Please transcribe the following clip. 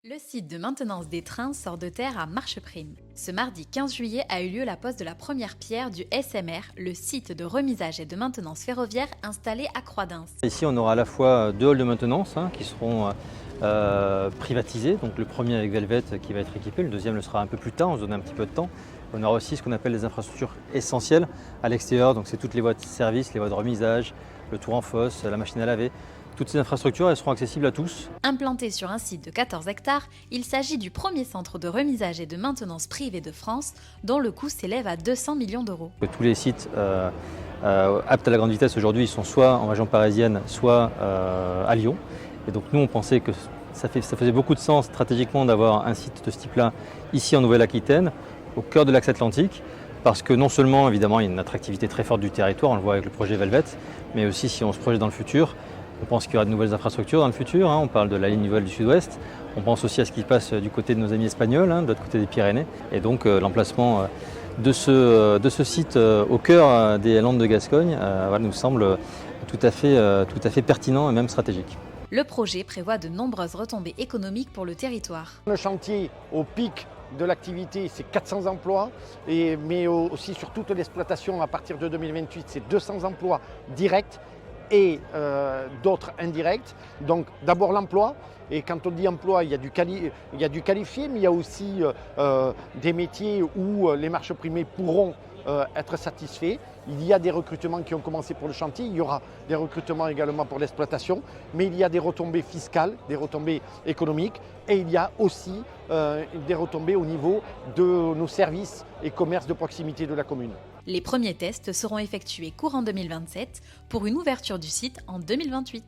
Le site de maintenance des trains sort de terre à marche prime. Ce mardi 15 juillet a eu lieu la pose de la première pierre du SMR, le site de remisage et de maintenance ferroviaire installé à Croix-d'Ins. Ici, on aura à la fois deux halls de maintenance qui seront privatisés. Donc le premier avec Velvet qui va être équipé, le deuxième le sera un peu plus tard, on se donne un petit peu de temps. On aura aussi ce qu'on appelle les infrastructures essentielles à l'extérieur, donc c'est toutes les voies de service, les voies de remisage, le tour en fosse, la machine à laver. Toutes ces infrastructures elles seront accessibles à tous. Implanté sur un site de 14 hectares, il s'agit du premier centre de remisage et de maintenance privé de France, dont le coût s'élève à 200 millions d'euros. Tous les sites aptes à la grande vitesse aujourd'hui sont soit en région parisienne, soit à Lyon. Et donc nous on pensait que ça faisait beaucoup de sens stratégiquement d'avoir un site de ce type-là ici en Nouvelle-Aquitaine, au cœur de l'axe Atlantique, parce que non seulement évidemment il y a une attractivité très forte du territoire, on le voit avec le projet Velvet, mais aussi si on se projette dans le futur, on pense qu'il y aura de nouvelles infrastructures dans le futur, on parle de la ligne nouvelle du Sud-Ouest, on pense aussi à ce qui se passe du côté de nos amis espagnols, de l'autre côté des Pyrénées, et donc l'emplacement de ce site au cœur des Landes de Gascogne nous semble tout à fait pertinent et même stratégique. Le projet prévoit de nombreuses retombées économiques pour le territoire. Le chantier au pic de l'activité, c'est 400 emplois, mais aussi sur toute l'exploitation à partir de 2028, c'est 200 emplois directs et d'autres indirects. Donc d'abord l'emploi, et quand on dit emploi, il y a du qualifié, mais il y a aussi des métiers où les marches primées pourront être satisfaits. Il y a des recrutements qui ont commencé pour le chantier, il y aura des recrutements également pour l'exploitation, mais il y a des retombées fiscales, des retombées économiques, et il y a aussi des retombées au niveau de nos services et commerces de proximité de la commune. Les premiers tests seront effectués courant 2027 pour une ouverture du site en 2028.